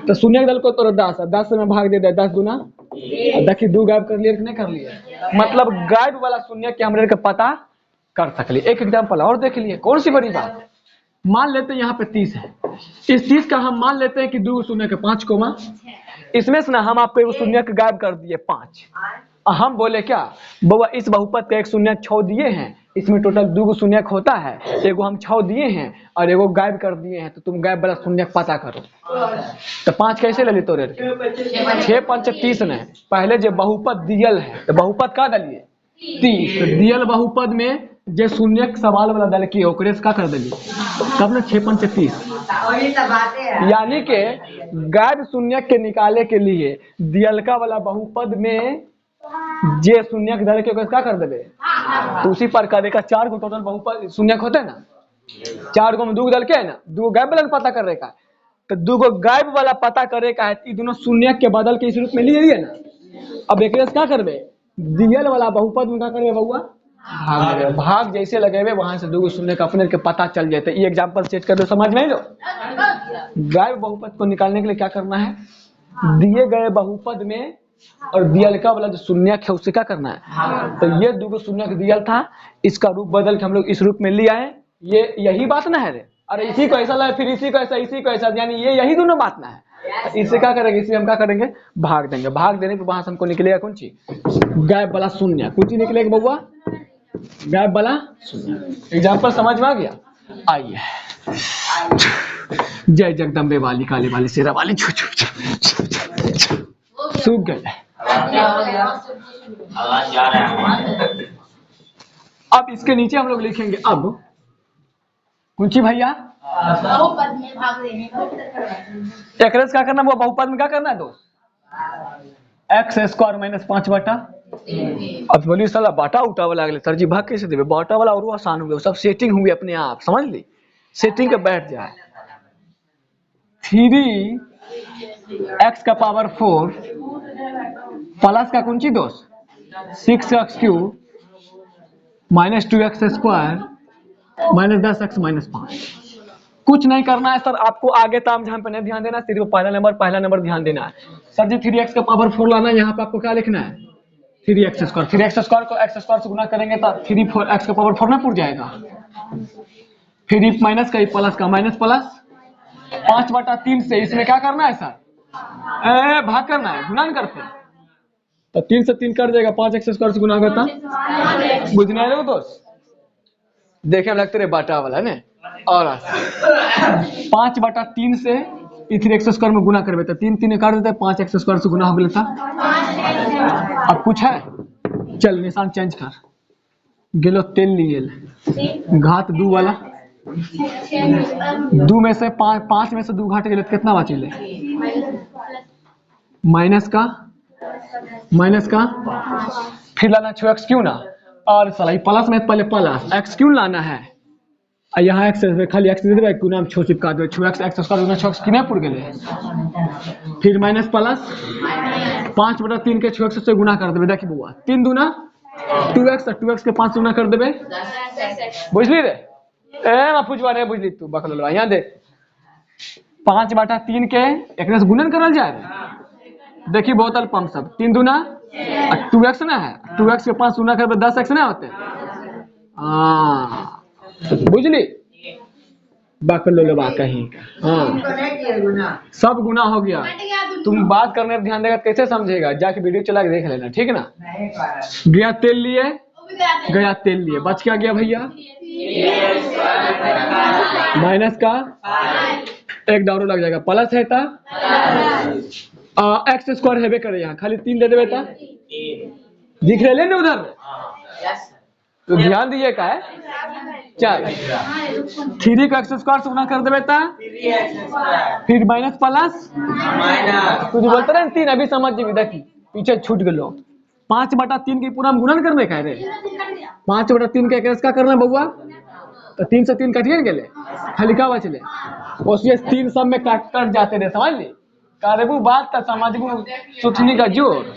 तो शून्यक दल को तोरा 10 से में भाग दे दे 10 दूना देखी 2 गायब कर लिए कि नहीं कर लिए मतलब गायब वाला शून्यक के हमरे के पता कर सकली एक एग्जांपल और देख लिए कौन सी बड़ी बात मान लेते हैं यहाँ पे 30 है इस 30 का हम मान लेते हैं कि 2 शून्य के 5 कोमा इसमें से ना हम आपको एगो शून्य के गायब कर दिए 5 हम बोले क्या बाबा इस बहुपद का एक शून्य 6 दिए हैं इसमें टोटल 2 गो शून्य होता है एगो हम 6 दिए हैं और एगो गायब कर दिए हैं तो तुम गायब वाला शून्य पता करो तो 5 कैसे ले ली तोरे 6 5 30 ने पहले जो बहुपद दियल है तो बहुपद का दलिए 30 तो दियल बहुपद में जे शून्य सवाल वाला दल की ओकरे से का कर दिली तब ना 6 5 30 यानी के गायब शून्य के निकाले के लिए दियलका वाला बहुपद में जे शून्य दल के क्या कर देवे तो उसी पर का देखा 4 गो टोटल बहुपद शून्य होते हैं ना 4 गो में 2 दल के है ना 2 गायब वाला पता कर का तो 2 गो गायब वाला पता करे का है दोनों शून्य के बदल के इस रूप में लिए ना अब एक क्या करबे दियल वाला बहुपद में क्या करबे बउआ भाग जैसे लगेबे वहां से 2 गो शून्य का अपने के पता चल जाते ये एग्जांपल सेट कर दो समझ में लो गायब बहुपद को निकालने के लिए क्या करना है दिए गए बहुपद में और दियलका वाला जो शून्य है उससे क्या करना है तो ये 2 गो शून्य दियल था इसका रूप बदल के हम लोग इस रूप में लिया है ये यही बात ना है रे अरे इसी को ऐसा लगे फिर इसी को ऐसा यानी ये यही दोनों बात ना है इससे क्या करेंगे इसे हम क्या करेंगे भाग देंगे भाग देने के वहां से हमको निकलेगा कौन चीज गायब वाला शून्य कौन चीज निकलेगा बउआ गायब वाला शून्य एग्जाम्पल समझ में आ गया आइए जय जगदम्बे वाली काली वाली शेरा वाली सूख गए अब इसके नीचे हम लोग लिखेंगे अब कुंची भैया बहुपद में भाग देने का। एकरेस क्या करना, वो बहुपद में क्या करना है दोस्त, एक्स स्क्वायर माइनस 5 बटा। अब बोलिए साला बाटा उठा वाला अगले सर जी भाग कैसे देवे, बाटा वाला और आसान हुए, सब सेटिंग हुई अपने आप, समझ ली, सेटिंग के बैठ जाए। 3x का पावर 4 प्लस का कुंची दोस्त 6x³ minus 2x square minus 10x minus 5। कुछ नहीं करना है सर, आपको आगे ताम झाम पे नहीं ध्यान देना, सिर्फ पहला नंबर ध्यान देना है। सर जी 3x का पावर 4 लाना है, यहाँ पे आपको क्या लिखना है 3x स्क्वायर। 3x स्क्वायर को x स्क्वायर से गुना करेंगे तो 3x का पावर 4 ना पुर जाएगा, फिर माइनस का प्लस का माइनस प्लस 5/3 से इसमें क्या करना है सर, भाग करना है, गुणन करते हैं तो 3 से 3 कट जाएगा, 5x स्क्वायर से गुना करता, बुझना है दोस्त, देखे लगते रहे बाटा वाला ने। और 5/3 से 3x स्क्वायर में गुना करबे तो 3 3 काट देते, 5x स्क्वायर से गुना हो गया था। अब कुछ है, चल निशान चेंज कर, गेलो तेल लिए घात 2 वाला, 2 में से 5 में से 2 घाट गेले तो कितना बचेले, माइनस का फिर लाना 6x³ ना, और साला प्लस में पहले प्लस x³ लाना है, यहाँ x खाली x दे देबे, q नाम छो चिपका देबे, 6x x स्क्वायर गुना 6x किने पुर गेले, फिर माइनस प्लस 5/3 के 6x से गुना कर देबे, देखी बुआ 3 दूना 2x और 2x के 5 गुना कर देबे, बुझली रे, मैं पूछवा रे बुझली तू बकलवा, यहाँ दे 5/3 के एकरा से गुणन करल जाए, देखी बोतल पंप सब 3 दूना 2x ना है, 2x के 5 गुना करबे 10x ना होते, बुझली बकलवा कहीं का, सब गुना हो गया। तुम बात करने पर ध्यान देगा कैसे समझेगा, जाके वीडियो चला के देख लेना, ठीक है ना। गया तेल लिए, बच क्या गया भैया, माइनस का एक डाउरो लग जाएगा, प्लस है था x स्क्वायर हेबे करे, यहाँ खाली 3 दे देवे था, दिख रहे ना उधर, तो ध्यान दीजिए का है, चल 3 को x स्क्वायर से गुना कर देवे था, फिर माइनस प्लस कुछ बोलते रहे 3, अभी समझ जी, देखी पीछे छूट गलो, 5/3 की पूरा गुणन करने का रे, 5/3 के एकरेस का करना बउआ, तो 3 से 3 कटिए गेले, खाली का बचले, ओसिए 3 सब में कट जाते रहे, समझ ली, करबू बात तो समझबू सुथनी का जोर।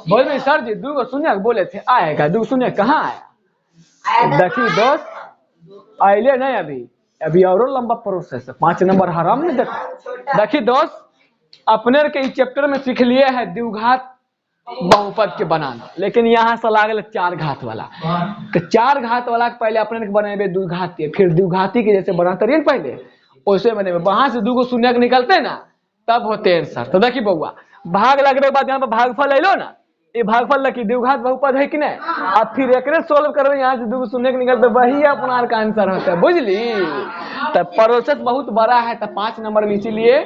बोल रहे सर जी 2 को शून्य बोले थे आएगा, 2 शून्य कहाँ आया, देखी दोस्त आइले नहीं, अभी और लंबा प्रोसेस है, 5 नंबर हराम में देखी दोस्त, अपने के इस चैप्टर में सीख लिए है द्विघात बहुपद के बनाना, लेकिन यहाँ से लागल 4 घात वाला, तो 4 घात वाला के पहले अपने के बनेबे द्विघाती, फिर द्विघाती के जैसे बनाते रहिए पहले वैसे बनेबे, वहां से 2 को शून्य निकलते ना तब होते हैं आंसर। तो देखिए बउआ भाग लगने के बाद यहाँ पे भागफल ले लो ना, ये भागफल लगी द्विघात बहुपद है कि नहीं, अब फिर एकरे सोल्व करबे, यहाँ से 2 को शून्य निकलते, वही अपना का आंसर होता है, बुझली। तो प्रोसेस बहुत बड़ा है, तो 5 नंबर में इसीलिए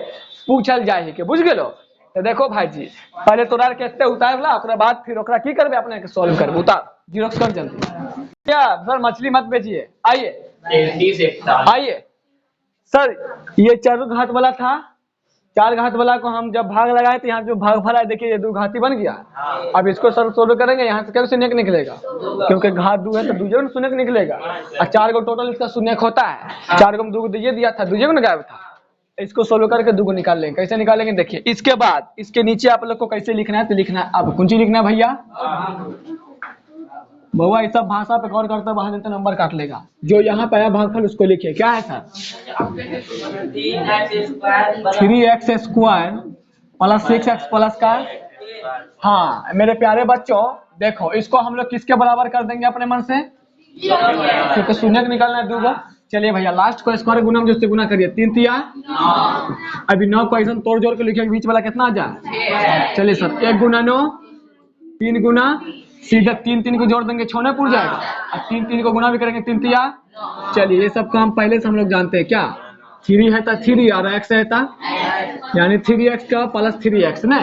पूछल जाए के, बुझ गेलो। तो देखो भाई जी पहले तोरा के एते उतार ला, ओकरा बाद फिर ओकरा की करबे, अपने के सॉल्व करबे, उतार जीरोक्स कर जल्दी। क्या सर मछली मत बेचिए, आइए सर, ये 4 घात वाला था, 4 घात वाला को हम जब भाग लगाए तो यहाँ जो भागफल है देखिए ये 2 घाती बन गया। अब इसको सर सोल्व करेंगे, यहाँ से क्या शून्य निकलेगा, क्योंकि घात 2 है तो 2 जगह शून्य निकलेगा, और 4 को टोटल इसका शून्य होता है, 4 को 2 को दिया था, 2 जगह गायब था, इसको सोल्व करके 2 को निकाल लेंगे। कैसे निकालेंगे देखिए, इसके बाद इसके नीचे आप लोग को कैसे लिखना है, तो लिखना है अब कुंची लिखना है भैया, बउआ इस सब भाषा पे गौर करते वहां देते नंबर काट लेगा, जो यहाँ पे आया भागफल उसको लिखिए, क्या है sir 3x square plus 6x plus का, हाँ मेरे प्यारे बच्चों देखो इसको हम लोग किसके बराबर कर देंगे अपने मन से, क्योंकि शून्य निकालना है 2 को। चलिए भैया लास्ट को स्क्वायर गुना जो गुना करिए, 3 तिया, अभी 9 को ऐसा तोड़ जोड़ के लिखिए, बीच वाला कितना आ जाए, चलिए सर 1 गुना 9 3 गुना, सीधे 3 3 को जोड़ देंगे 6 में पुर जाएगा, और 3 3 को गुना भी करेंगे 3 तिया। चलिए ये सब काम पहले से हम लोग जानते हैं, क्या 3 है था 3 और x है था, यानी 3x का प्लस 3x ना,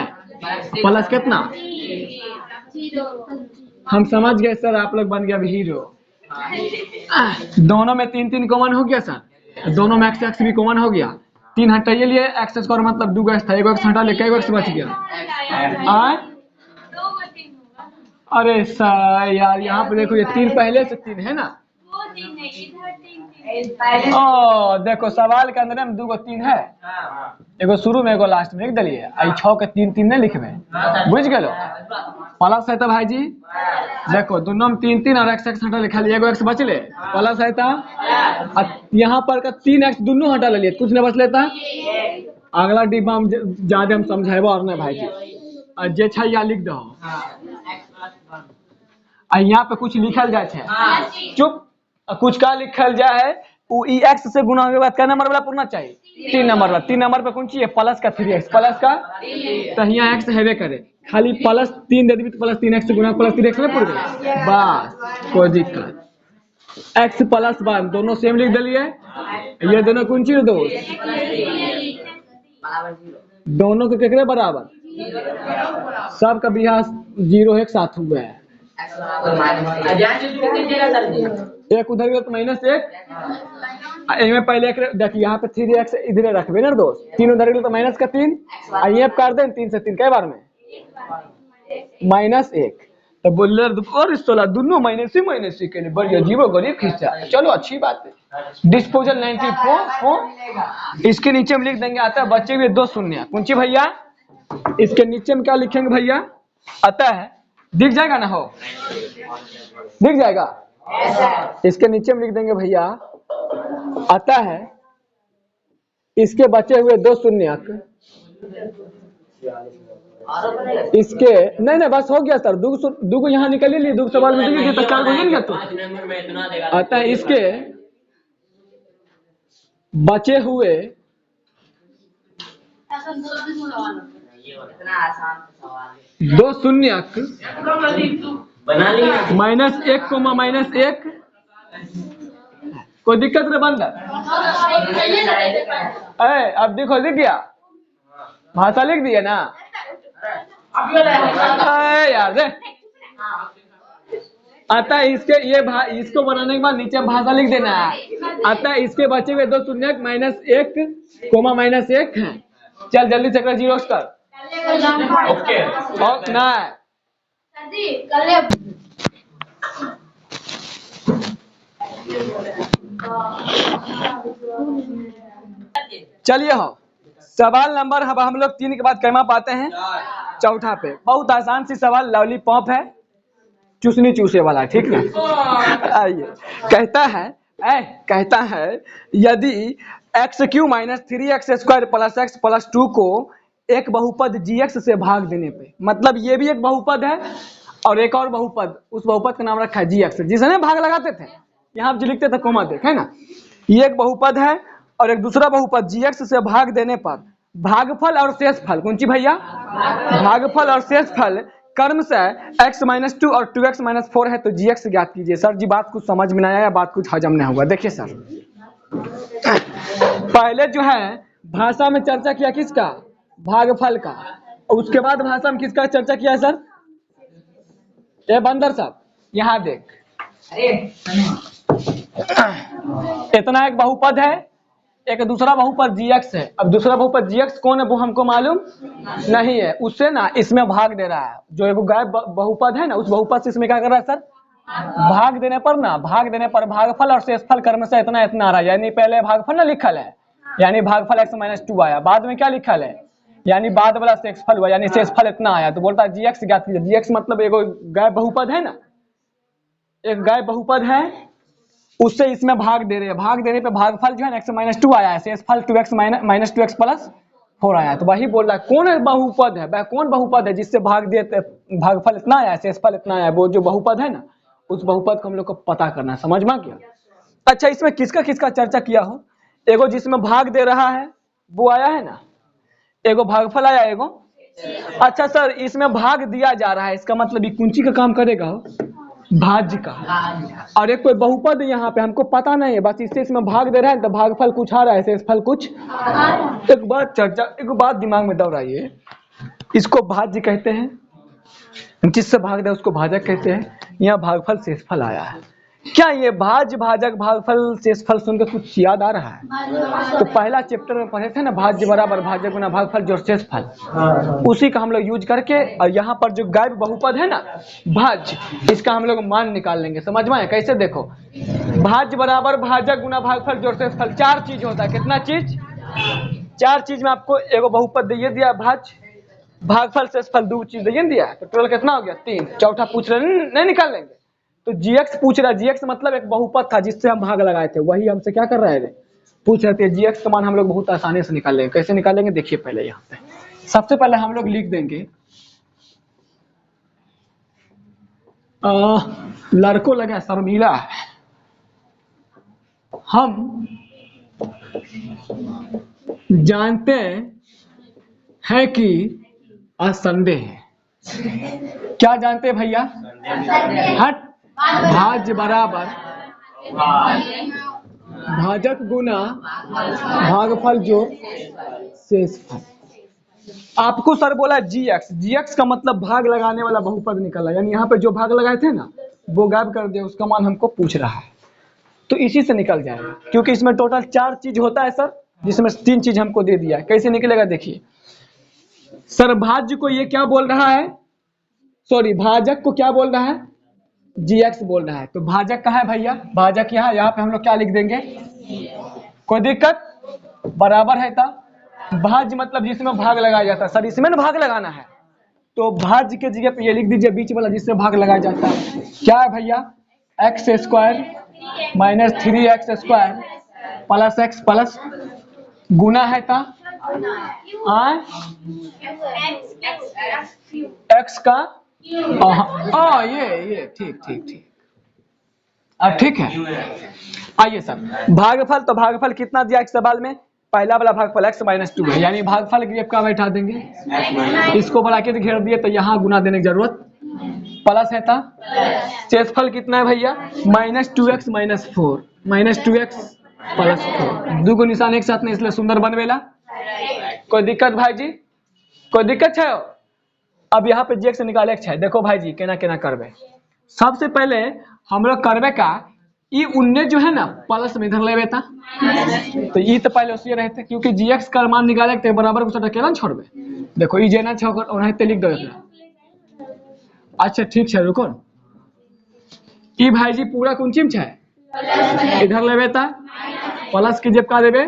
प्लस कितना, हम समझ गए सर, आप लोग बन गया अभी हीरो। दोनों में 3 3 कॉमन हो गया सर, दोनों में एक्स एक्स भी कॉमन हो गया, 3 हटाइए लिए एक्स स्क्वायर मतलब 2 एक्स था, 1 एक्स हटा ले कई एक्स बच गया। अरे सर यार यहाँ पे देखो ये 3 पहले से 3 है ना, ओ देखो सवाल के अंदर में 2 को 3 है, एगो शुरू में एगो लास्ट में लिख दिलिए, आई 6 के 3 3 नहीं लिखबे, बुझ गए प्लस है तो भाई जी देखो दोनों में 3 3 और एक्स एक्स हटा लिखा लिया, एगो एक्स बच ले प्लस है था, यहाँ पर का 3 एक्स दोनों हटा ले कुछ नहीं बच लेता, अगला डिब्बा हम ज्यादा हम समझाएबो और नहीं भाई जी, जे छै या लिख दो, यहाँ पे कुछ लिखल जाए छे चुप, कुछ का लिखल जाए वो ई एक्स से गुना के बाद क्या नंबर वाला पूर्णा चाहिए, 3 नंबर वाला, 3 नंबर पे कौन चाहिए प्लस का 3x प्लस का, तो यहाँ एक्स हेबे करे खाली प्लस 3 दे दी तो प्लस 3x से गुना प्लस 3x में पूर गए बस कोई दिक्कत, x प्लस 1 दोनों सेम लिख दिलिए, ये दोनों कौन चीज दोस्त दोनों के केकरे बराबर, सबका बिहार 0 एक साथ हुआ है, एक उधर गया तो -1, इनमें पहले एक देखिए यहाँ पे 3x इधर रखबे ना दोस्त, 3 उधर गया तो माइनस का 3, ये काट दें 3 से 3 कई बार में -1, तो बोल और 16 दोनों माइनस ही के लिए बढ़िया जीवो गरीब खिस्सा, चलो अच्छी बात है। डिस्पोजल 94 इसके नीचे में लिख देंगे, आता है बच्चे भी 2 शून्य कौन सी भैया, इसके नीचे में क्या लिखेंगे भैया, आता है दिख जाएगा ना, हो दिख जाएगा, इसके नीचे में लिख देंगे भैया, आता है इसके बचे हुए 2 शून्य, इसके नहीं बस हो गया सर, 2 को यहाँ निकल लिए 2 सवाल में देखिए तो 4 हो गया तो आता है इसके बचे हुए 2 शून्य -1 -1, कोई दिक्कत नहीं बंदा, अब देखो लिख गया, भाषा लिख दिया ना, यार दे आता है इसके ये इसको बनाने के बाद नीचे भाषा लिख देना है, आता है इसके बचे हुए 2 शून्य -1 -1 है, चल जल्दी से कर जीरोक्स कर, ओके ना चलिए हो सवाल नंबर हम लोग 3 के बाद कैमा पाते हैं, चौथा पे बहुत आसान सी सवाल, लॉलीपॉप है चूसनी चूसे वाला, ठीक ना, आइए कहता है यदि x³ - 3x² + x + 2 को एक बहुपद gx से भाग देने पे, मतलब ये भी एक बहुपद है और एक और बहुपद, उस बहुपद का नाम रखा है gx, जिसने भाग लगाते थे यहाँ जो लिखते थे कोमा देख है ना, ये एक बहुपद है और एक दूसरा बहुपद gx से भाग देने पर भागफल और शेषफल कौन सी भैया, भागफल और शेषफल कर्म से x - 2 और 2x - 4 है, तो gx ज्ञात कीजिए। सर जी बात कुछ समझ में नहीं आया, बात कुछ हजम नहीं हुआ, देखिए सर पहले जो है भाषा में चर्चा किया किसका, भागफल का, और उसके बाद भाषा में किसका चर्चा किया है सर, ये बंदर साहब यहाँ देख, इतना एक बहुपद है, एक दूसरा बहुपद gx है, अब दूसरा बहुपद gx कौन है वो हमको मालूम नहीं है, उससे ना इसमें भाग दे रहा है, जो एक गायब बहुपद है ना उस बहुपद से इसमें क्या कर रहा है सर, भाग देने पर भागफल और शेषफल कर्म से इतना इतना आ रहा है, यानी पहले भागफल ना लिखल है, यानी भागफल x - 2 आया, बाद में क्या लिखल है, यानी बाद वाला शेषफल हुआ, यानी शेषफल इतना आया, तो बोलता है gx ज्ञात कीजिए, gx मतलब एगो गायब बहुपद है ना, एक गायब बहुपद है उससे इसमें भाग दे रहे हैं, भाग देने पे भागफल जो है x - 2 आया है, शेषफल 2x - 2x + 4 आया, तो वही बोल रहा है कौन बहुपद है, वह कौन बहुपद है जिससे भाग देते भागफल इतना आया है शेषफल इतना आया है, वो जो बहुपद है ना उस बहुपद को हम लोग को पता करना है, समझ में क्या। अच्छा इसमें किसका किसका चर्चा किया हो, एगो जिसमें भाग दे रहा है वो आया है ना, एगो भागफल आया एगो, अच्छा सर इसमें भाग दिया जा रहा है, इसका मतलब ये कुंची का काम करेगा हो, भाज्य का, और एक कोई बहुपद यहाँ पे हमको पता नहीं है, बस इससे इसमें भाग दे रहा है तो भागफल कुछ आ रहा है, शेषफल कुछ, एक बात दिमाग में दोहराइए, इसको भाज्य कहते हैं, जिससे भाग दे उसको भाजक कहते हैं, यहाँ भागफल शेषफल आया है, क्या ये भाज्य भाजक भागफल शेषफल सुनकर कुछ याद आ रहा है? तो पहला चैप्टर में पढ़े थे ना, भाज्य बराबर भाजक गुना भागफल जोड़ शेषफल, उसी का हम लोग यूज करके, और यहाँ पर जो गायब बहुपद है ना भाज्य, इसका हम लोग मान निकाल लेंगे। समझ में आया? कैसे? देखो, भाज्य बराबर भाजक गुना भागफल जोड़ शेषफल, 4 चीज होता है। कितना चीज? 4 चीज में आपको एगो बहुपद दिए दिया भाज्य, भागफल शेषफल 2 चीज दिया है, तो टोटल कितना हो गया? 3। चौथा पूछ रहे नहीं निकाल लेंगे, तो जीएक्स पूछ रहा है। जीएक्स मतलब एक बहुपद था जिससे हम भाग लगाए थे, वही हमसे क्या कर रहे थे? पूछ रहे थे। जीएक्स का मान हम लोग बहुत आसानी से निकाल लेंगे। कैसे निकालेंगे? देखिए, पहले यहाँ पे सबसे पहले हम लोग लिख देंगे, लड़कों लगे शर्मिला, हम जानते हैं कि आज संडे है। क्या जानते हैं भैया? हट, भाज्य बराबर भाजक गुना भागफल जोड़ शेषफल। आपको सर बोला जीएक्स, जीएक्स का मतलब भाग लगाने वाला बहुपद निकला, यानी यहाँ पे जो भाग लगाए थे ना वो गायब कर दिया, उसका मान हमको पूछ रहा है, तो इसी से निकल जाएगा। क्योंकि इसमें टोटल 4 चीज होता है सर, जिसमें 3 चीज हमको दे दिया है। कैसे निकलेगा? देखिए सर, भाज्य को ये क्या बोल रहा है, सॉरी भाजक को क्या बोल रहा है? जीएक्स बोल रहा है। तो भाजक कहाँ है भैया? भाजक यहाँ पे हम लोग क्या लिख देंगे? कोई दिक्कत? बराबर है था। भाज्य मतलब जिसमें भाग लगाया जाता है सर, इसमें ना भाग लगाना है, तो भाज्य के जगह पे ये लिख दीजिए बीच वाला जिससे भाग लगाया जाता है। क्या है भैया? X square minus 3x square plus x plus गुना है था एक्स का, ये ठीक ठीक ठीक, अब ठीक है। आइए सर, भागफल, तो भागफल कितना दिया एक सवाल में? पहला वाला भागफल x माइनस 2 है, यानी भागफल की क्या बैठा देंगे? इसको ब्रैकेट घेर दिए तो यहाँ गुना देने की जरूरत, प्लस है था। शेषफल कितना है भैया? Minus 2x minus 4, minus 2x plus 4, 2 को निशान एक साथ में, इसलिए सुंदर बनवेला। कोई दिक्कत भाई जी? कोई दिक्कत है? अब यहाँ पे जेक्स निकाले है। देखो भाई जी, केना केना करबे। सबसे पहले हम लोग करबे का, ई 19 जो है ना प्लस में इधर लेवे था, तो ई तो पहले उसी रहते, क्योंकि जीएक्स का मान निकाले थे बराबर को अकेला छोड़बे। देखो ई जेना छ और लिख दो। अच्छा ठीक है, रुको। ई भाई जी पूरा कौन चीज है? इधर लेवे था, प्लस की जब का देवे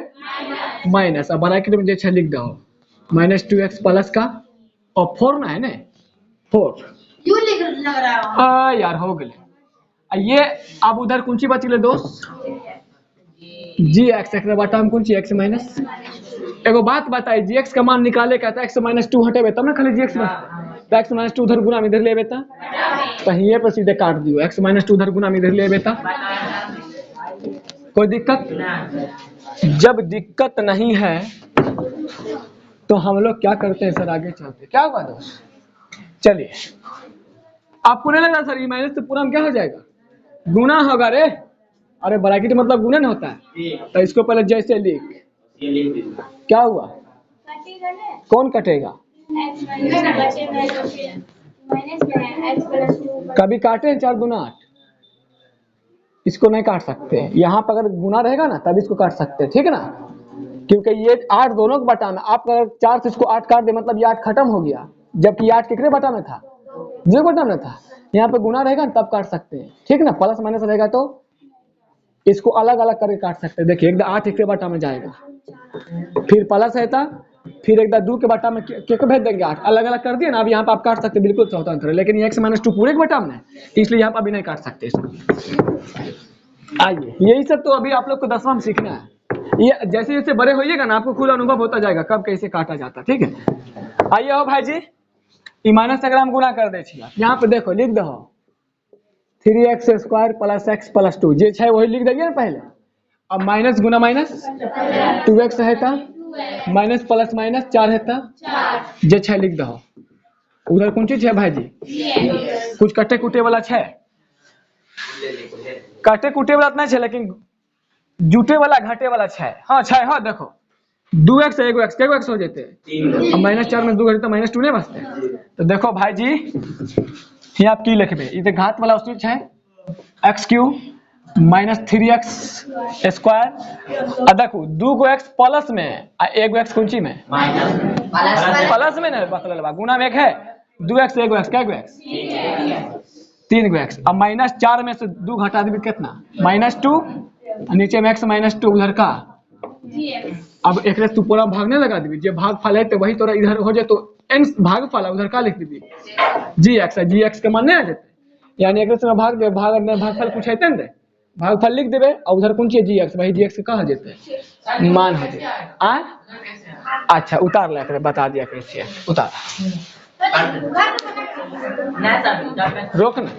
माइनस, अब ब्रैकेट में जे लिख दो माइनस 2x प्लस का और 4 ना है ना, 4 क्यों लिख लग रहा है? यार हो गए। ये अब उधर कौन सी बच गए दोस्त? जी एक्स, एक बाटा हम कौन सी एक्स माइनस। एगो बात बताइए, जी एक्स का मान निकाले का था, एक्स माइनस 2 हटेबे तब ना खाली जी एक्स, तो एक्स माइनस 2 उधर गुना में इधर ले बेटा, तो ये पर सीधे काट दियो, एक्स माइनस 2 उधर गुना में इधर ले बेटा। कोई दिक्कत? जब दिक्कत नहीं है तो हम लोग क्या करते हैं सर, आगे चलते। क्या हुआ दोस्त? चलिए, आपको नहीं लग रहा सर ये माइनस से पूरा में क्या हो जाएगा? गुना होगा रे। अरे ब्रैकेट मतलब गुना नहीं होता है, तो इसको पहले जैसे लिख, क्या हुआ? कौन कटेगा? कभी काटे हैं 4 गुना 8, इसको नहीं काट सकते। यहाँ पर अगर गुना रहेगा ना तब इसको काट सकते हैं, ठीक है ना, क्योंकि ये 8 दोनों के बटा में, आप अगर 4 से इसको 8 काट दे मतलब ये 8 खत्म हो गया, जबकि 8 कितने बटा में था? 0 बटा में था। यहाँ पे गुना रहेगा तब काट सकते हैं, ठीक ना। प्लस माइनस रहेगा तो इसको अलग अलग करके काट सकते हैं। देखिए एकदम 8 एक के बटा में जाएगा, फिर प्लस है था, फिर एकदम 2 के बटा में के भेज देंगे 8, अलग अलग कर दिए ना। अब यहाँ पे आप काट सकते बिल्कुल स्वतंत्र है, लेकिन x माइनस 2 पूरे के बटा में है, इसलिए यहाँ पर अभी नहीं काट सकते। आइए, यही सब तो अभी आप लोग को 10वां में सीखना है। ये जैसे जैसे बड़े होइएगा ना आपको खुद अनुभव होता जाएगा कब कैसे काटा जाता, ठीक है। आइए हो भाई जी, माइनस अगर हम गुना कर दे, यहाँ पे देखो लिख दो 3x square plus x plus 2, जे है वही लिख देंगे ना पहले। अब माइनस गुना माइनस 2x है था, माइनस प्लस माइनस 4 है था, जे है लिख दो। उधर कौन चीज है भाई जी? कुछ कटे कुटे वाला है, काटे कुटे वाला नहीं है, लेकिन जुटे वाला घाटे वाला है। हाँ है, हाँ देखो 2x एगो x, केगो x हो जाते हैं। अब माइनस 4 में 2 घटे तो माइनस 2 नहीं बचते। तो देखो भाई जी, ये आप की लिखबे, ये घात वाला उस है x क्यू -3x स्क्वायर। देखो 2 एक्स प्लस में आ 1 एक्स कुंची में प्लस में ना बकलवा गुना में एक है 2 एक्स 1 एक्स क्या एक्स 3 एक्स। अब -4 में से 2 घटा देंगे कितना -2 नीचे में x -2 उधर का अब एक तू पूरा भागने लगा दीजिए जब भाग फल है तो वही तोरा इधर हो जाए तो n भाग फल उधर का लिख दीजिए जी एक्स के मान नहीं आ जाते यानी एक में भाग दे भाग फल पूछे ना भाग फल लिख देवे और उधर कौन चीज जी एक्स वही जी एक्स का हो जाते मान हो जाए अच्छा उतार ला बता दिया कैसे उतार रोक ना